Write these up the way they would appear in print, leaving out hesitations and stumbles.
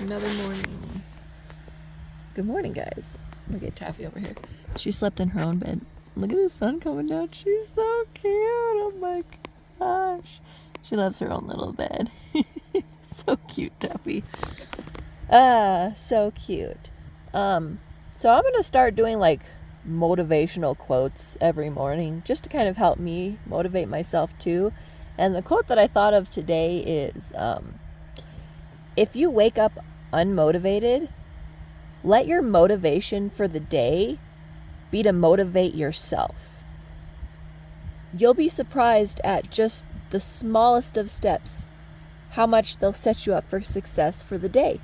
Another morning. Good morning, guys. Look at Taffy over here. She slept in her own bed. Look at the sun coming down. She's so cute. Oh my gosh. She loves her own little bed. So cute, Taffy. So cute. So I'm gonna start doing like motivational quotes every morning just to kind of help me motivate myself too. And the quote that I thought of today is, if you wake up unmotivated, let your motivation for the day be to motivate yourself. You'll be surprised at just the smallest of steps, how much they'll set you up for success for the day.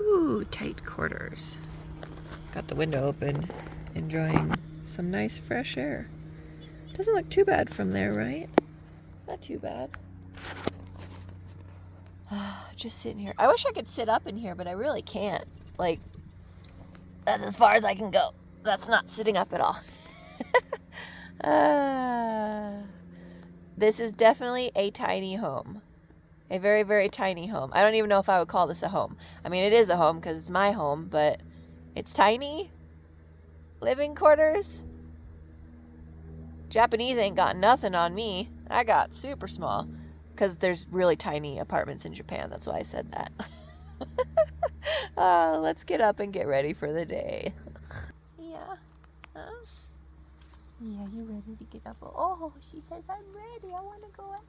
Ooh, tight quarters. Got the window open, enjoying some nice fresh air. Doesn't look too bad from there, right? It's not too bad. Just sitting here. I wish I could sit up in here, but I really can't. Like, that's as far as I can go. That's not sitting up at all. This is definitely a tiny home. A very, very tiny home. I don't even know if I would call this a home. I mean, it is a home because it's my home, but it's tiny. Living quarters. Japanese ain't got nothing on me. I got super small. Because there's really tiny apartments in Japan. That's why I said that. Let's get up and get ready for the day. Yeah. Huh? Yeah, you ready to get up? Oh, she says, I'm ready. I want to go out.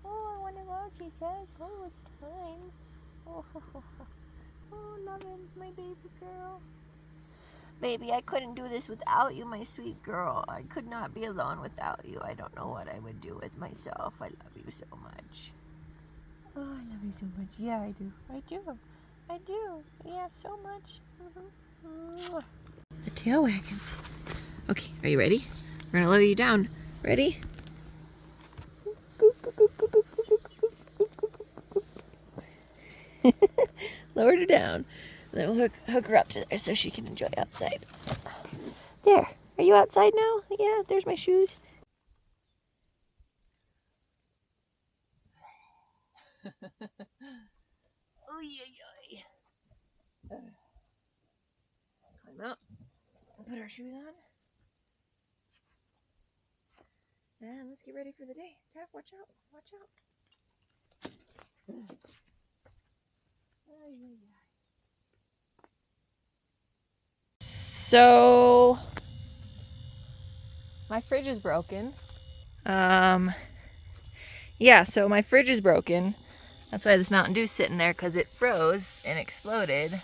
Oh, I want to go out, she says. Oh, it's time. Oh, Lovin', my baby girl. Baby, I couldn't do this without you, my sweet girl. I could not be alone without you. I don't know what I would do with myself. I love you so much. Oh, I love you so much. Yeah, I do. I do. I do. Yeah, so much. Mm-hmm. The tail wagons. Okay, are you ready? We're gonna lower you down. Ready? Lower her down. And then we'll hook her up to there so she can enjoy outside. There. Are you outside now? Yeah, there's my shoes. Oh, yeah. Climb out. Put our shoes on. And let's get ready for the day. Tap, watch out. Watch out. So, my fridge is broken. Yeah, so my fridge is broken. That's why this Mountain Dew's sitting there, because it froze and exploded.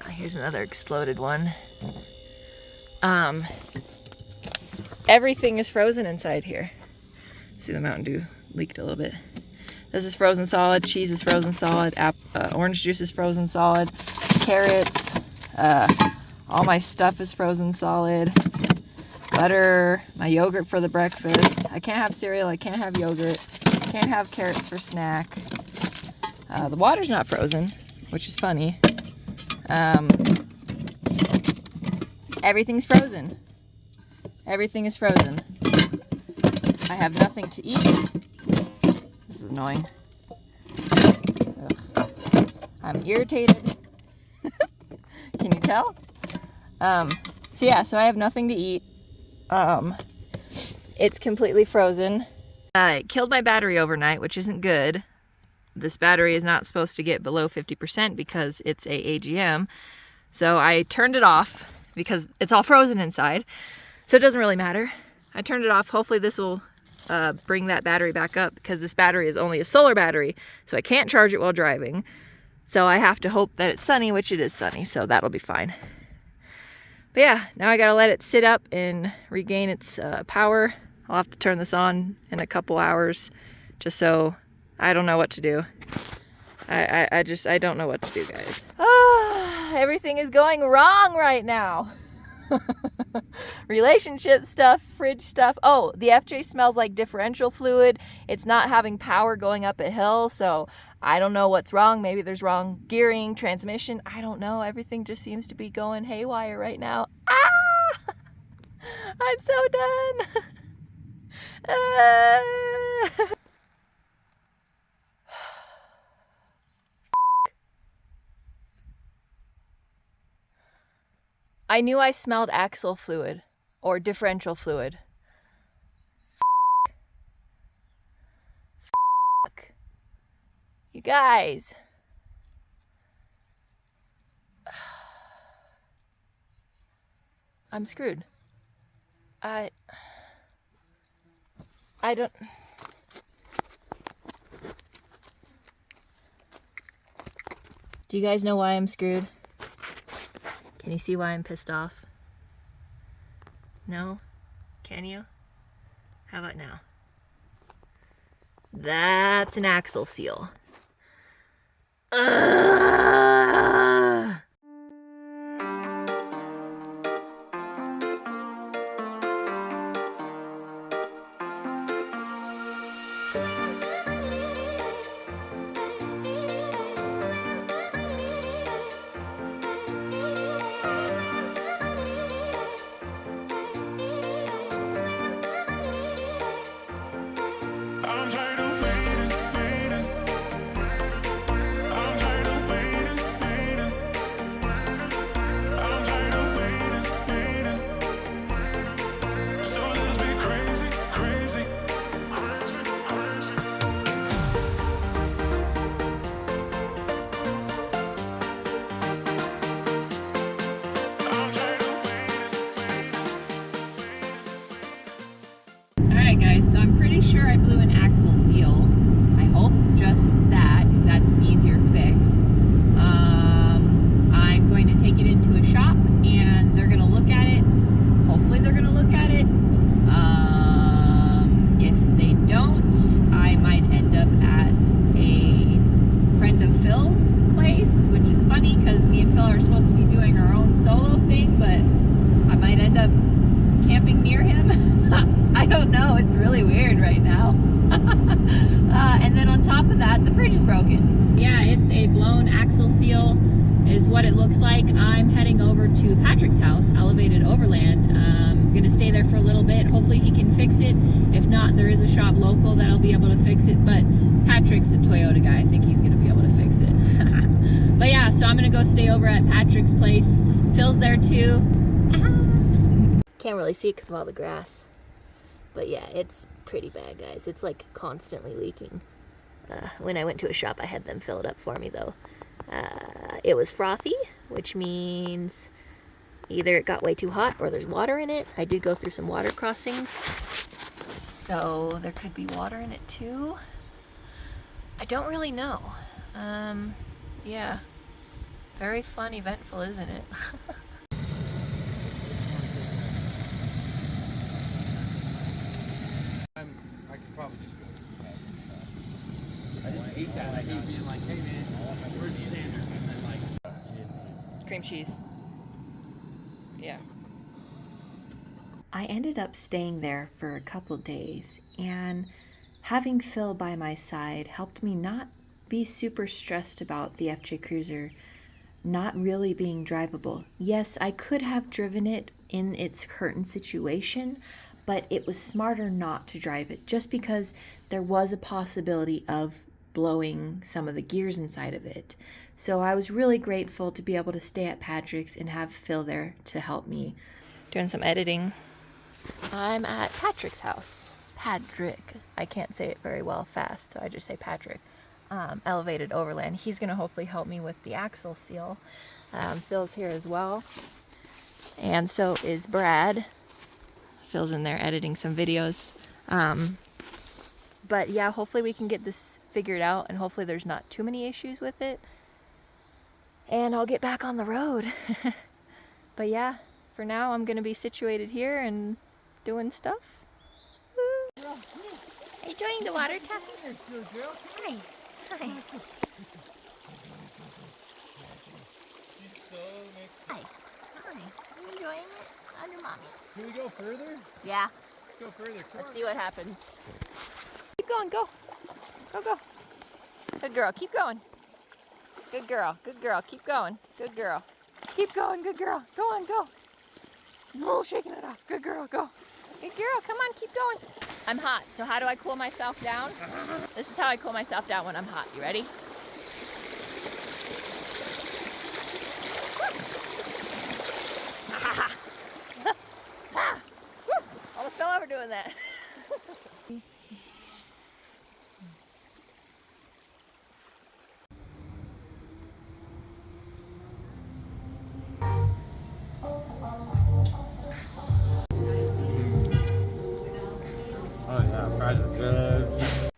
Here's another exploded one. Everything is frozen inside here. See, the Mountain Dew leaked a little bit. This is frozen solid. Cheese is frozen solid. Orange juice is frozen solid. Carrots. All my stuff is frozen solid. Butter. My yogurt for the breakfast. I can't have cereal. I can't have yogurt. Can't have carrots for snack. The water's not frozen, which is funny. Everything's frozen. Everything is frozen. I have nothing to eat. This is annoying. Ugh. I'm irritated. Can you tell? So I have nothing to eat. It's completely frozen. It killed my battery overnight, which isn't good. This battery is not supposed to get below 50% because it's a AGM. So I turned it off because it's all frozen inside. So it doesn't really matter. I turned it off. Hopefully this will bring that battery back up, because this battery is only a solar battery, so I can't charge it while driving. So I have to hope that it's sunny, which it is sunny, so that'll be fine. But yeah, now I gotta let it sit up and regain its power. I'll have to turn this on in a couple hours, just so I don't know what to do. I don't know what to do, guys. Everything is going wrong right now. Relationship stuff, fridge stuff. Oh, the FJ smells like differential fluid. It's not having power going up a hill, so I don't know what's wrong. Maybe there's wrong gearing, transmission. I don't know. Everything just seems to be going haywire right now. Ah! I'm so done. I knew I smelled axle fluid or differential fluid. Fuck. You guys. I'm screwed. I don't... Do you guys know why I'm screwed? Can you see why I'm pissed off? No? Can you? How about now? That's an axle seal. Ugh! Alright guys, so I'm pretty sure I blew an axle seal. I hope just that, because that's an easier fix. I'm going to take it into a shop and they're going to look at it. Hopefully they're going to look at it. If they don't, I might end up at a friend of Phil's place, which is funny because me and Phil are supposed to be doing our own solo thing, but I might end up camping near him. I don't know, it's really weird right now. And then on top of that, the fridge is broken. Yeah, it's a blown axle seal is what it looks like. I'm heading over to Patrick's house, Elevated Overland. I'm gonna stay there for a little bit. Hopefully he can fix it. If not, there is a shop local that'll be able to fix it, but Patrick's a Toyota guy. I think he's gonna be able to fix it. But yeah, so I'm gonna go stay over at Patrick's place. Phil's there too. Can't really see it because of all the grass. But yeah, it's pretty bad, guys. It's like constantly leaking. When I went to a shop, I had them fill it up for me, though. It was frothy, which means either it got way too hot or there's water in it. I did go through some water crossings, so there could be water in it too. I don't really know. Yeah. Very fun, eventful, isn't it? I could probably just go. I just hate that. I hate being like, hey man, where's the sander? And then like, Cream cheese. Yeah. I ended up staying there for a couple days, and having Phil by my side helped me not be super stressed about the FJ Cruiser not really being drivable. Yes, I could have driven it in its current situation, but it was smarter not to drive it just because there was a possibility of blowing some of the gears inside of it. So I was really grateful to be able to stay at Patrick's and have Phil there to help me. Doing some editing. I'm at Patrick's house. Patrick. I can't say it very well fast, so I just say Patrick. Elevated Overland. He's gonna hopefully help me with the axle seal. Phil's here as well. And so is Brad. Phil's in there editing some videos. But yeah, hopefully we can get this figured out and hopefully there's not too many issues with it. And I'll get back on the road. But yeah, for now I'm gonna be situated here and doing stuff. Woo. Are you enjoying the water, Taffy? Hi. Hi. Hi. Hi. Are you enjoying it under mommy? can we go further? Yeah. Let's go further. Let's see what happens. Keep going, go. Go, go. Good girl, keep going. Good girl, good girl, keep going. Good girl. Keep going, good girl. Go on, go. No, shaking it off. Good girl, go. Good girl, come on, keep going. I'm hot, so how do I cool myself down? This is how I cool myself down when I'm hot. You ready? that. Oh yeah, fries are good.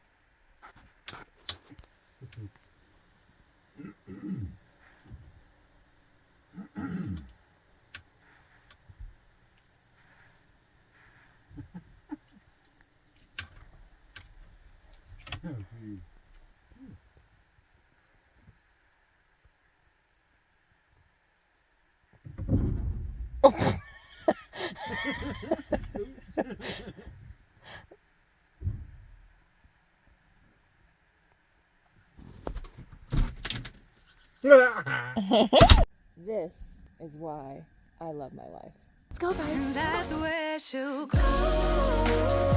This is why I love my life. Let's go, guys. That's where she'll go.